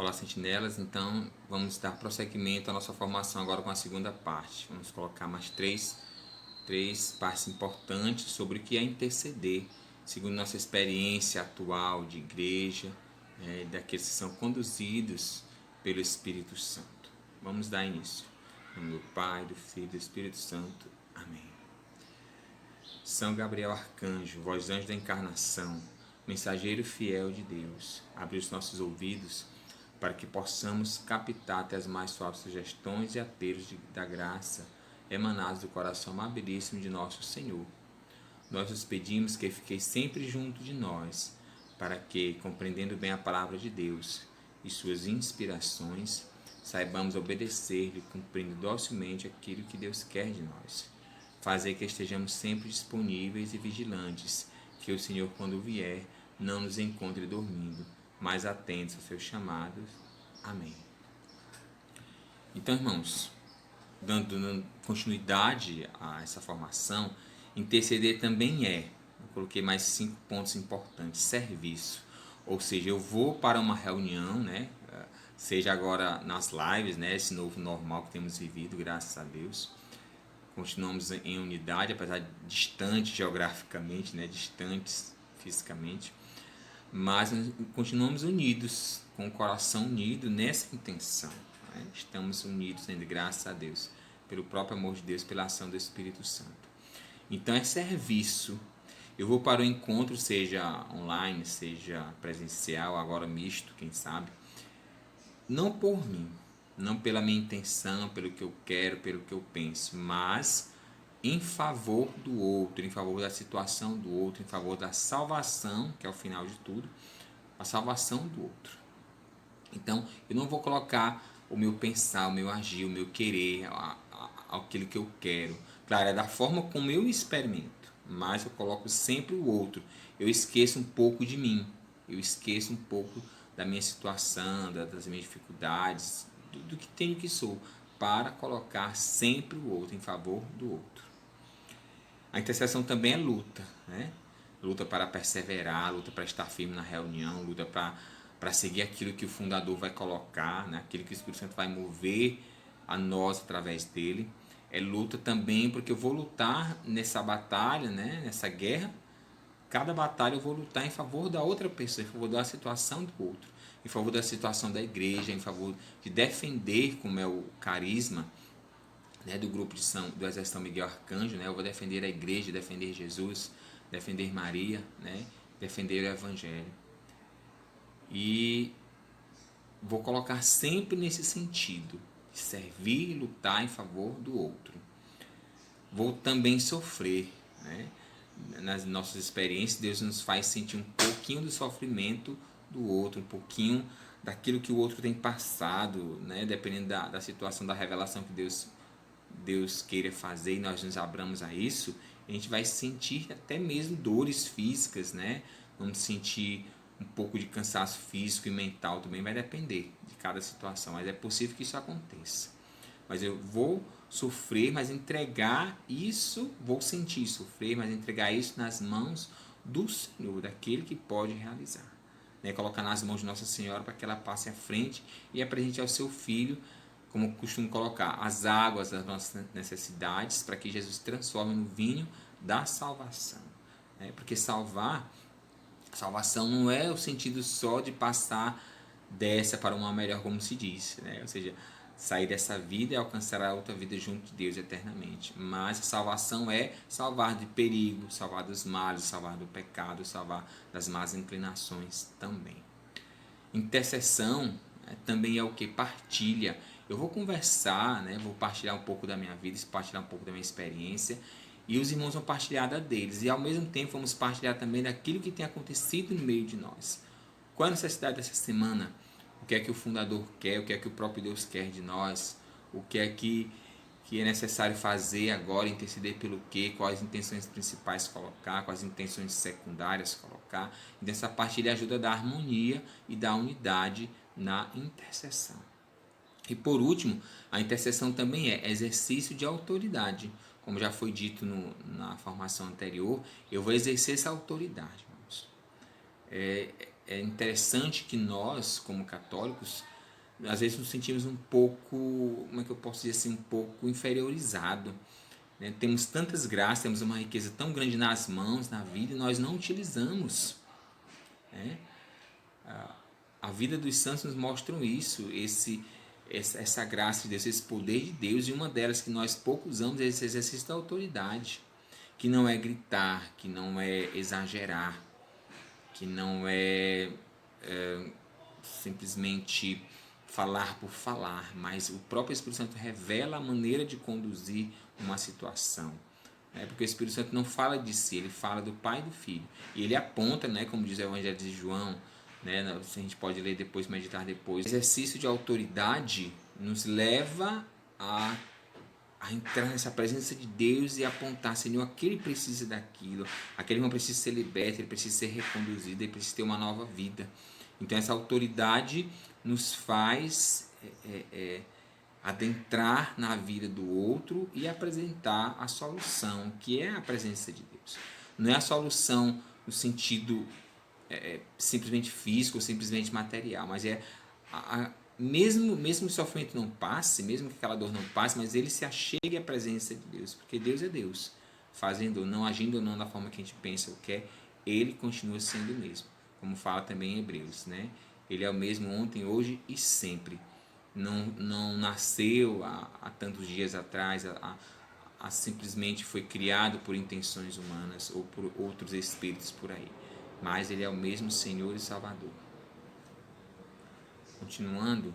Olá, sentinelas. Então, vamos dar prosseguimento à nossa formação agora com a segunda parte. Vamos colocar mais três partes importantes sobre o que é interceder, segundo nossa experiência atual de igreja, daqueles que são conduzidos pelo Espírito Santo. Vamos dar início. Em nome do Pai, do Filho e do Espírito Santo. Amém. São Gabriel Arcanjo, voz anjo da encarnação, mensageiro fiel de Deus, abre os nossos ouvidos para que possamos captar até as mais suaves sugestões e apelos da graça emanados do coração amabilíssimo de nosso Senhor. Nós os pedimos que fiqueis sempre junto de nós, para que, compreendendo bem a palavra de Deus e suas inspirações, saibamos obedecer-lhe, cumprindo docilmente aquilo que Deus quer de nós. Fazer que estejamos sempre disponíveis e vigilantes, que o Senhor, quando vier, não nos encontre dormindo, mas atentos aos seus chamados. Amém. Então, irmãos, dando continuidade a essa formação, interceder também eu coloquei mais 5 pontos importantes. Serviço, ou seja, eu vou para uma reunião, seja agora nas lives, esse novo normal que temos vivido, graças a Deus. Continuamos em unidade, apesar de distantes geograficamente, distantes fisicamente, mas continuamos unidos, com o coração unido nessa intenção. Estamos unidos ainda, graças a Deus, pelo próprio amor de Deus, pela ação do Espírito Santo. Então é serviço. Eu vou para o encontro, seja online, seja presencial, agora misto, quem sabe, não por mim, não pela minha intenção, pelo que eu quero, pelo que eu penso, mas em favor do outro, em favor da situação do outro, em favor da salvação, que é o final de tudo, a salvação do outro. Então, eu não vou colocar o meu pensar, o meu agir, o meu querer, aquilo que eu quero. Claro, é da forma como eu experimento, mas eu coloco sempre o outro. Eu esqueço um pouco de mim, eu esqueço um pouco da minha situação, das minhas dificuldades, do que tenho que sou, para colocar sempre o outro, em favor do outro. A intercessão também é luta, luta para perseverar, luta para estar firme na reunião, luta para seguir aquilo que o fundador vai colocar, aquilo que o Espírito Santo vai mover a nós através dele. É luta também porque eu vou lutar nessa batalha, nessa guerra. Cada batalha eu vou lutar em favor da outra pessoa, em favor da situação do outro, em favor da situação da igreja, em favor de defender, como é o carisma do grupo do Exército São Miguel Arcanjo. Eu vou defender a igreja, defender Jesus, defender Maria, defender o Evangelho. E vou colocar sempre nesse sentido, de servir e lutar em favor do outro. Vou também sofrer, nas nossas experiências, Deus nos faz sentir um pouquinho do sofrimento do outro, um pouquinho daquilo que o outro tem passado, dependendo da situação, da revelação que Deus queira fazer, e nós nos abramos a isso, a gente vai sentir até mesmo dores físicas, vamos sentir um pouco de cansaço físico e mental também, vai depender de cada situação, mas é possível que isso aconteça. Mas eu vou sofrer, mas entregar isso, vou sentir sofrer, mas entregar isso nas mãos do Senhor, daquele que pode realizar. Colocar nas mãos de Nossa Senhora para que ela passe à frente e apresente ao seu Filho, como costumo colocar, as águas das nossas necessidades, para que Jesus transforme no vinho da salvação. Porque salvação não é o sentido só de passar dessa para uma melhor, como se diz, ou seja, sair dessa vida e alcançar a outra vida junto de Deus eternamente. Mas a salvação é salvar de perigo, salvar dos males, salvar do pecado, salvar das más inclinações também. Intercessão também é o que? Partilha. Eu vou conversar, vou partilhar um pouco da minha vida, partilhar um pouco da minha experiência, e os irmãos vão partilhar da deles, e ao mesmo tempo vamos partilhar também daquilo que tem acontecido no meio de nós. Qual é a necessidade dessa semana? O que é que o fundador quer? O que é que o próprio Deus quer de nós? O que é que é necessário fazer agora? Interceder pelo quê? Quais intenções principais colocar? Quais intenções secundárias colocar? Então essa partilha ajuda a dar harmonia e dar unidade na intercessão. E por último, a intercessão também é exercício de autoridade. Como já foi dito na formação anterior, eu vou exercer essa autoridade. é interessante que nós, como católicos, às vezes nos sentimos um pouco, como é que eu posso dizer assim, um pouco inferiorizado, né? Temos tantas graças, temos uma riqueza tão grande nas mãos, na vida, e nós não utilizamos, né? A vida dos santos nos mostram isso, essa graça de Deus, esse poder de Deus, e uma delas que nós pouco usamos é esse exercício da autoridade, que não é gritar, que não é exagerar, que não é simplesmente falar por falar, mas o próprio Espírito Santo revela a maneira de conduzir uma situação. Porque o Espírito Santo não fala de si, ele fala do Pai e do Filho. E ele aponta, né, como diz o Evangelho de João, né, a gente pode ler depois, meditar depois. O exercício de autoridade nos leva a entrar nessa presença de Deus e apontar, Senhor, aquele precisa daquilo, aquele irmão precisa ser liberto, ele precisa ser reconduzido, ele precisa ter uma nova vida. Então essa autoridade nos faz adentrar na vida do outro e apresentar a solução, que é a presença de Deus. Não é a solução no sentido simplesmente físico, simplesmente material, mas mesmo que o sofrimento não passe, mesmo que aquela dor não passe, mas ele se achegue à presença de Deus, porque Deus é Deus, fazendo ou não, agindo ou não da forma que a gente pensa ou quer, ele continua sendo o mesmo, como fala também em Hebreus, né? Ele é o mesmo ontem, hoje e sempre. Não nasceu há tantos dias atrás, simplesmente foi criado por intenções humanas ou por outros espíritos por aí, mas ele é o mesmo Senhor e Salvador. Continuando,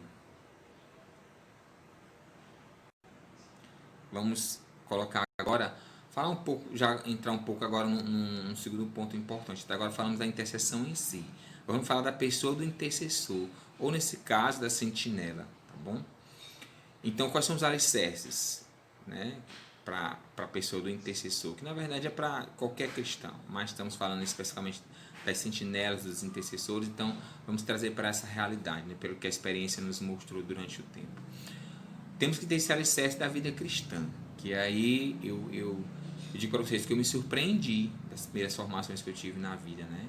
vamos colocar agora, falar um pouco, já entrar um pouco agora num segundo ponto importante. Até agora falamos da intercessão em si. Vamos falar da pessoa do intercessor, ou nesse caso da sentinela, tá bom? Então, quais são os alicerces, né, para a pessoa do intercessor? Que na verdade é para qualquer cristão, mas estamos falando especificamente das sentinelas, dos intercessores, então vamos trazer para essa realidade, né, pelo que a experiência nos mostrou durante o tempo. Temos que ter esse alicerce da vida cristã, que aí eu digo para vocês que eu me surpreendi das primeiras formações que eu tive na vida, né,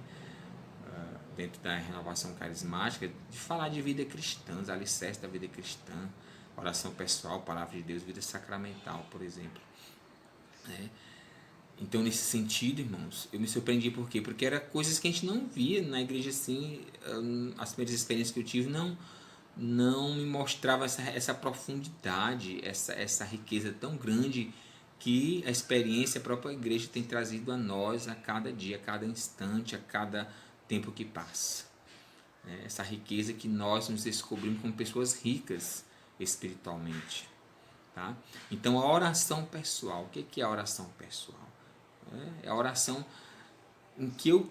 dentro da renovação carismática, de falar de vida cristã, os alicerces da vida cristã, oração pessoal, palavra de Deus, vida sacramental, por exemplo, né? Então, nesse sentido, irmãos, eu me surpreendi por quê? Porque era coisas que a gente não via na igreja assim. As primeiras experiências que eu tive não me mostrava essa profundidade, essa riqueza tão grande que a experiência, a própria igreja tem trazido a nós a cada dia, a cada instante, a cada tempo que passa. Essa riqueza que nós nos descobrimos como pessoas ricas espiritualmente. Tá? Então, a oração pessoal. O que é a oração pessoal? É a oração em que eu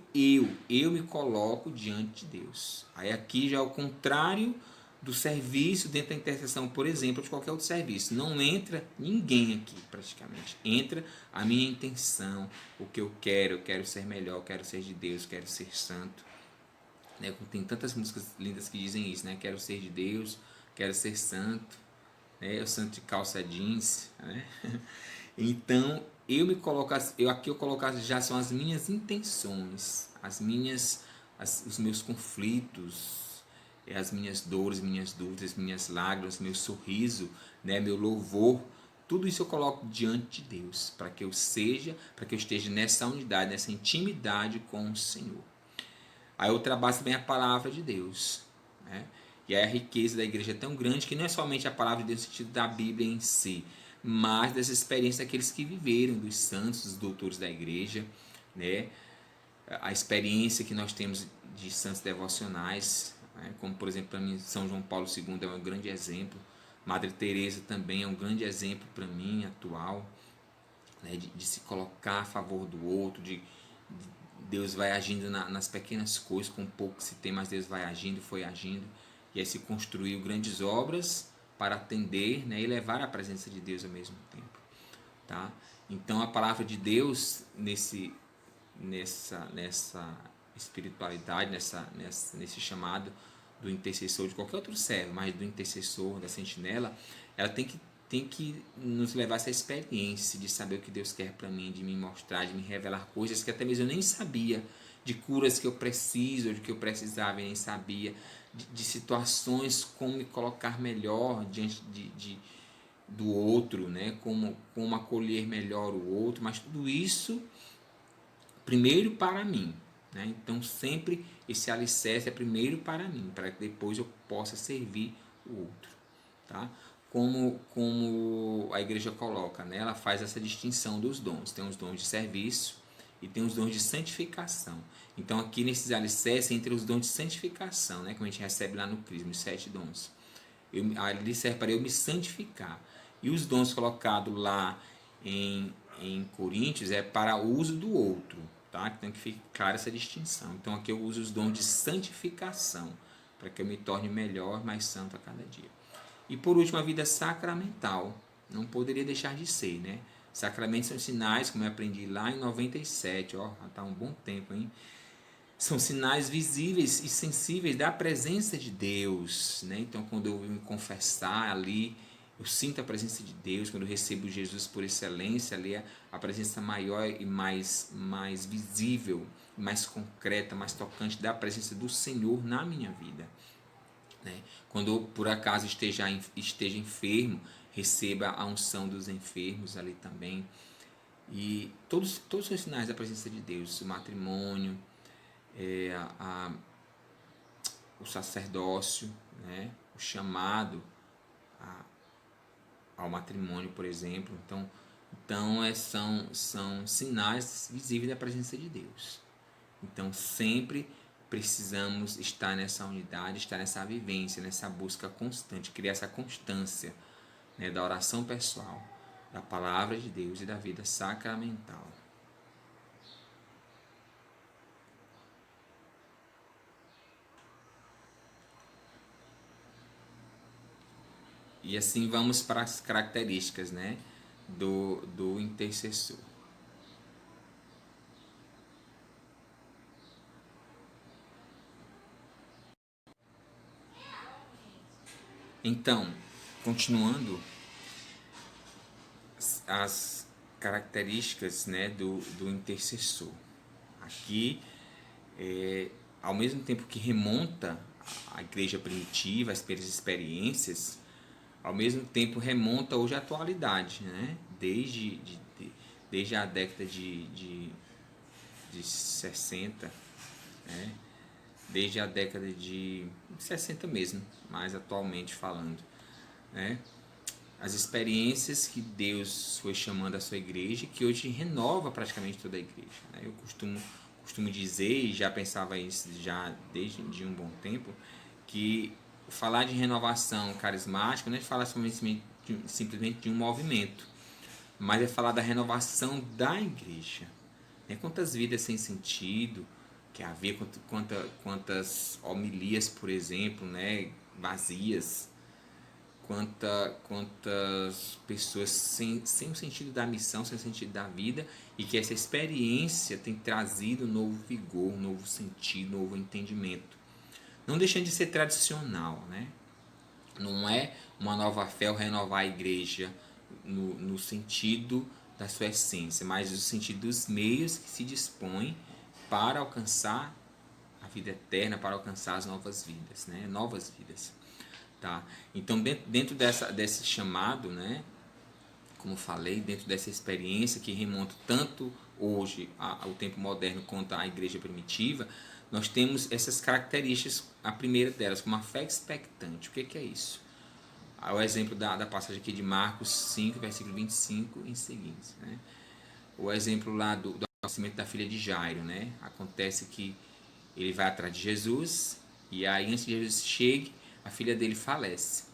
me coloco diante de Deus. Aí aqui já é o contrário do serviço dentro da intercessão, por exemplo, de qualquer outro serviço. Não entra ninguém aqui, praticamente. Entra a minha intenção, o que eu quero ser melhor, quero ser de Deus, quero ser santo. Né? Tem tantas músicas lindas que dizem isso, né? Quero ser de Deus, quero ser santo, né? Eu santo de calça jeans, né? Então, aqui eu coloco já são as minhas intenções, os meus conflitos, as minhas dores, minhas dúvidas, minhas lágrimas, meu sorriso, né, meu louvor, tudo isso eu coloco diante de Deus, para que eu esteja nessa unidade, nessa intimidade com o Senhor. Aí outra base também é a palavra de Deus, né? E aí a riqueza da igreja é tão grande que não é somente a palavra de Deus no sentido da Bíblia em si, mas das experiências daqueles que viveram, dos santos, dos doutores da igreja, né? A experiência que nós temos de santos devocionais, né? Como por exemplo para mim São João Paulo II é um grande exemplo, Madre Teresa também é um grande exemplo para mim atual, né? De se colocar a favor do outro, de Deus vai agindo nas pequenas coisas, com pouco que se tem, mas Deus vai agindo, foi agindo, e aí se construiu grandes obras para atender, né, e levar a presença de Deus ao mesmo tempo. Tá? Então a palavra de Deus nessa espiritualidade, nesse chamado do intercessor, de qualquer outro servo, mas do intercessor, da sentinela, ela tem que nos levar a essa experiência de saber o que Deus quer para mim, de me mostrar, de me revelar coisas que até mesmo eu nem sabia de curas que eu preciso, ou de que eu precisava e nem sabia, de situações como me colocar melhor diante do outro, né? Como acolher melhor o outro, mas tudo isso primeiro para mim, né? Então sempre esse alicerce é primeiro para mim, para que depois eu possa servir o outro, tá? Como a igreja coloca, né? Ela faz essa distinção dos dons. Tem os dons de serviço e tem os dons de santificação. Então aqui nesses alicerces entre os dons de santificação, né? Como a gente recebe lá no Crisma, os 7 dons. Ali serve para eu me santificar. E os dons colocados lá em Coríntios é para o uso do outro, tá? Tem que ficar clara essa distinção. Então aqui eu uso os dons de santificação, para que eu me torne melhor, mais santo a cada dia. E por último, a vida sacramental. Não poderia deixar de ser, né? Sacramentos são sinais, como eu aprendi lá em 97, ó, já está um bom tempo, hein? São sinais visíveis e sensíveis da presença de Deus, né? Então, quando eu me confessar ali, eu sinto a presença de Deus. Quando eu recebo Jesus por excelência, ali é a presença maior e mais visível, mais concreta, mais tocante da presença do Senhor na minha vida, né? Quando eu, por acaso esteja enfermo, receba a unção dos enfermos ali também. E todos os sinais da presença de Deus, o matrimônio, o sacerdócio, né? O chamado ao matrimônio, por exemplo. São sinais visíveis da presença de Deus. Então sempre precisamos estar nessa unidade, estar nessa vivência, nessa busca constante, criar essa constância, né, da oração pessoal, da palavra de Deus e da vida sacramental. E assim vamos para as características, né, do intercessor. Então, continuando as características, né, do intercessor. Aqui, ao mesmo tempo que remonta a igreja primitiva, as experiências, ao mesmo tempo remonta hoje à atualidade, né? Desde a década de 60, né? Desde a década de 60 mesmo, mais atualmente falando, né? As experiências que Deus foi chamando a sua igreja, que hoje renova praticamente toda a igreja, né? Eu costumo dizer, e já pensava isso já desde um bom tempo, que falar de renovação carismática não é falar simplesmente de um movimento, mas é falar da renovação da igreja, né? Quantas vidas sem sentido que havia, quantas homilias, por exemplo, né, vazias, quantas pessoas sem o sentido da missão, sem o sentido da vida, e que essa experiência tem trazido um novo vigor, um novo sentido, um novo entendimento. Não deixando de ser tradicional, né? Não é uma nova fé ou renovar a igreja no sentido da sua essência, mas no sentido dos meios que se dispõe para alcançar a vida eterna, para alcançar as novas vidas, né? Novas vidas. Tá? Então, dentro desse chamado, né, como falei, dentro dessa experiência que remonta tanto hoje ao tempo moderno quanto à igreja primitiva, nós temos essas características, a primeira delas, como a fé expectante. O que é isso? O exemplo da passagem aqui de Marcos 5, versículo 25 em seguinte, né? O exemplo lá do nascimento da filha de Jairo, né? Acontece que ele vai atrás de Jesus, e aí antes que Jesus chegue, a filha dele falece.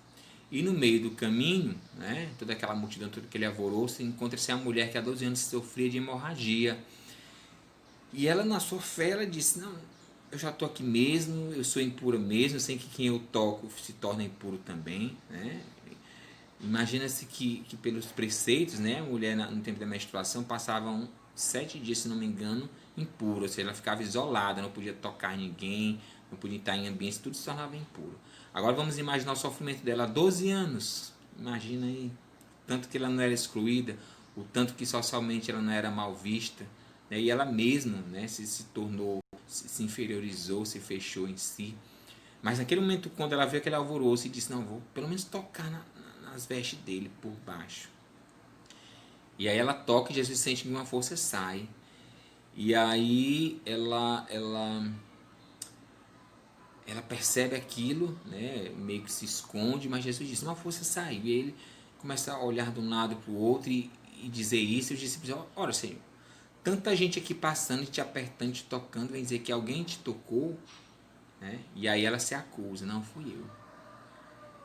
E no meio do caminho, né, toda aquela multidão, todo aquele alvoroço, encontra-se a mulher que há 12 anos sofria de hemorragia. E ela, na sua fé, ela disse: não, eu já estou aqui mesmo, eu sou impura mesmo, eu sei que quem eu toco se torna impuro também, né? Imagina-se que pelos preceitos, né, a mulher no tempo da menstruação passavam 7 dias, se não me engano, impura, ou seja, ela ficava isolada, não podia tocar ninguém, não podia estar em ambientes, tudo se tornava impuro. Agora vamos imaginar o sofrimento dela há 12 anos. Imagina aí, tanto que ela não era excluída, o tanto que socialmente ela não era mal vista, né? E ela mesma, né, se se inferiorizou, se fechou em si. Mas naquele momento, quando ela viu aquele alvoroço, e disse, não, vou pelo menos tocar nas vestes dele por baixo. E aí ela toca e Jesus sente que uma força sai. E aí ela percebe aquilo, né, meio que se esconde, mas Jesus disse, uma força saiu. E ele começa a olhar de um lado para o outro e dizer isso. E os discípulos, ora Senhor, tanta gente aqui passando, te apertando, te tocando, vem dizer que alguém te tocou, né? E aí ela se acusa, não fui eu.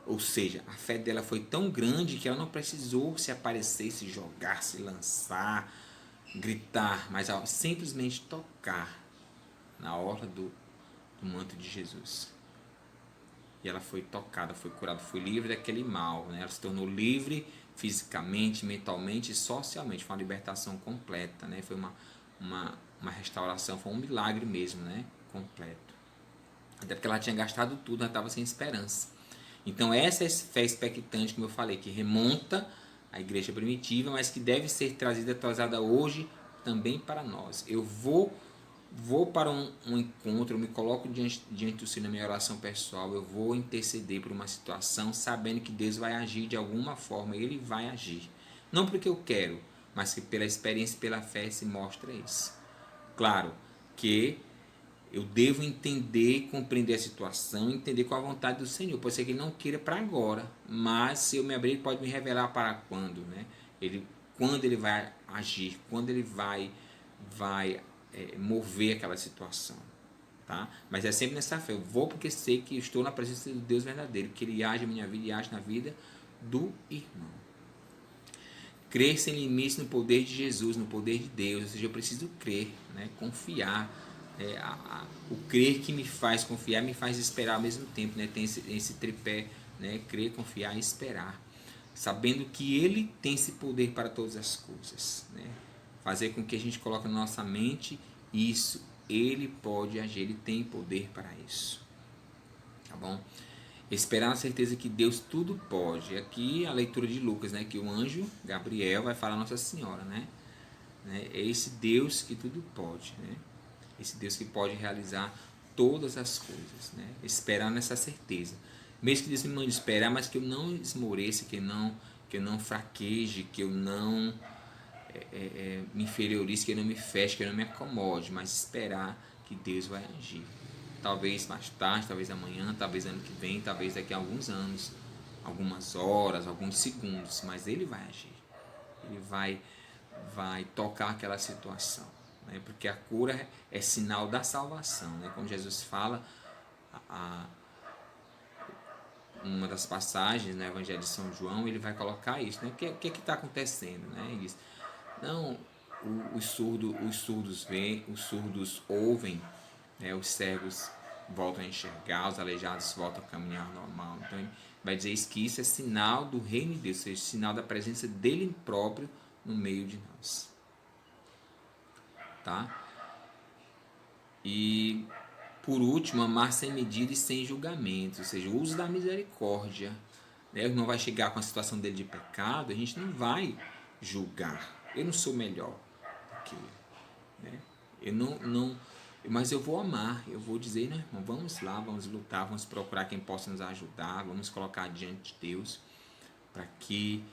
Ou seja, a fé dela foi tão grande que ela não precisou se aparecer, se jogar, se lançar, gritar, mas simplesmente tocar na orla do manto de Jesus. E ela foi tocada, foi curada, foi livre daquele mal, né? Ela se tornou livre fisicamente, mentalmente e socialmente. Foi uma libertação completa, né? Foi uma restauração, foi um milagre mesmo, né? Completo. Até porque ela tinha gastado tudo, ela estava sem esperança. Então essa é a fé expectante, como eu falei, que remonta à igreja primitiva, mas que deve ser trazida hoje também para nós. Eu vou para um encontro, eu me coloco diante do Senhor na minha oração pessoal, eu vou interceder por uma situação, sabendo que Deus vai agir de alguma forma, Ele vai agir. Não porque eu quero, mas que pela experiência e pela fé se mostra isso. Claro que eu devo entender e compreender a situação, entender qual a vontade do Senhor. Pode ser que Ele não queira para agora, mas se eu me abrir, Ele pode me revelar para quando, né? Quando Ele vai agir, quando Ele vai mover aquela situação, tá? Mas é sempre nessa fé. Eu vou porque sei que estou na presença do Deus verdadeiro, que Ele age na minha vida e age na vida do irmão. Crer sem limites no poder de Jesus, no poder de Deus. Ou seja, eu preciso crer, né? Confiar. O crer que me faz confiar me faz esperar ao mesmo tempo, né? Tem esse tripé, né? Crer, confiar e esperar, sabendo que Ele tem esse poder para todas as coisas, né? Fazer com que a gente coloque na nossa mente isso, Ele pode agir, Ele tem poder para isso, tá bom? Esperar na certeza que Deus tudo pode. Aqui a leitura de Lucas, né? Que o anjo Gabriel vai falar a Nossa Senhora, né? É esse Deus que tudo pode, né? Esse Deus que pode realizar todas as coisas, né? Esperar nessa certeza. Mesmo que Deus me mande esperar, mas que eu não esmoreça, que eu não fraqueje, que eu não me inferiorize, que eu não me feche, que eu não me acomode, mas esperar que Deus vai agir. Talvez mais tarde, talvez amanhã, talvez ano que vem, talvez daqui a alguns anos, algumas horas, alguns segundos, mas Ele vai agir. Ele vai tocar aquela situação, né? Porque a cura é sinal da salvação, né? Como Jesus fala, uma das passagens no Evangelho de São João, ele vai colocar isso, né? O que está acontecendo, né? Ele diz, não, os surdos veem, os surdos ouvem, né? Os cegos voltam a enxergar, os aleijados voltam a caminhar normal. Então ele vai dizer isso, que isso é sinal do reino de Deus, ou seja, sinal da presença dele próprio no meio de nós, tá? E por último, amar sem medida e sem julgamento, ou seja, o uso da misericórdia, né? Ele não vai chegar com a situação dele de pecado, a gente não vai julgar. Eu não sou melhor do que ele, né? Eu não, mas eu vou amar, eu vou dizer, né, irmão, vamos lá, vamos lutar, vamos procurar quem possa nos ajudar, vamos colocar diante de Deus para que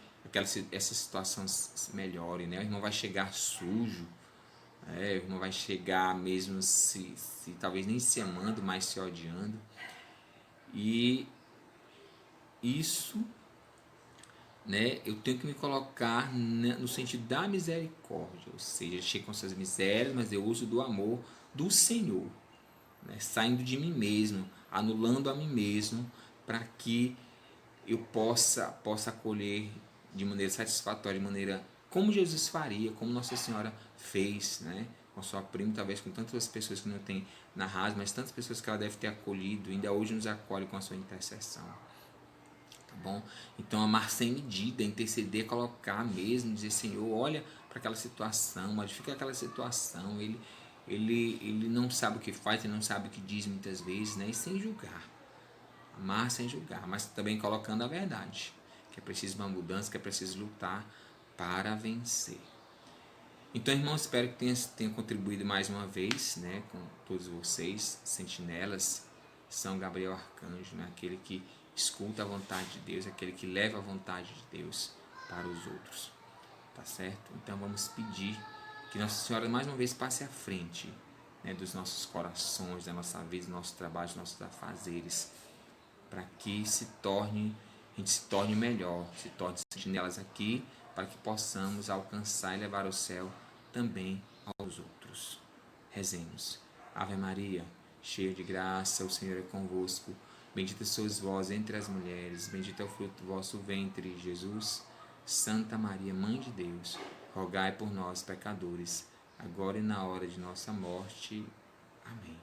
essa situação se melhore, né? O irmão vai chegar sujo, o irmão vai chegar mesmo se talvez nem se amando, mas se odiando. E isso, né, eu tenho que me colocar no sentido da misericórdia, ou seja, chego com essas misérias, mas eu uso do amor do Senhor, né, saindo de mim mesmo, anulando a mim mesmo, para que eu possa acolher de maneira satisfatória, de maneira como Jesus faria, como Nossa Senhora fez, né, com sua prima, talvez com tantas pessoas que não tem na raça, mas tantas pessoas que ela deve ter acolhido, ainda hoje nos acolhe com a sua intercessão. Tá bom? Então amar sem medida, interceder, colocar mesmo, dizer, Senhor, olha para aquela situação, modifica aquela situação, ele não sabe o que faz, ele não sabe o que diz muitas vezes, né? E sem julgar, amar sem julgar, mas também colocando a verdade, que é preciso uma mudança, que é preciso lutar para vencer. Então, irmãos, espero que tenha contribuído mais uma vez, né, com todos vocês, sentinelas, São Gabriel Arcanjo, né, aquele que escuta a vontade de Deus, aquele que leva a vontade de Deus para os outros, tá certo? Então, vamos pedir que Nossa Senhora mais uma vez passe à frente, né, dos nossos corações, da nossa vida, do nosso trabalho, dos nossos afazeres, para que a gente se torne melhor, se torne sentinelas aqui, para que possamos alcançar e levar ao céu também aos outros. Rezemos. Ave Maria, cheia de graça, o Senhor é convosco. Bendita sois vós entre as mulheres, bendito é o fruto do vosso ventre, Jesus. Santa Maria, Mãe de Deus, rogai por nós, pecadores, agora e na hora de nossa morte. Amém.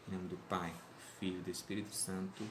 Em nome do Pai, do Filho e do Espírito Santo.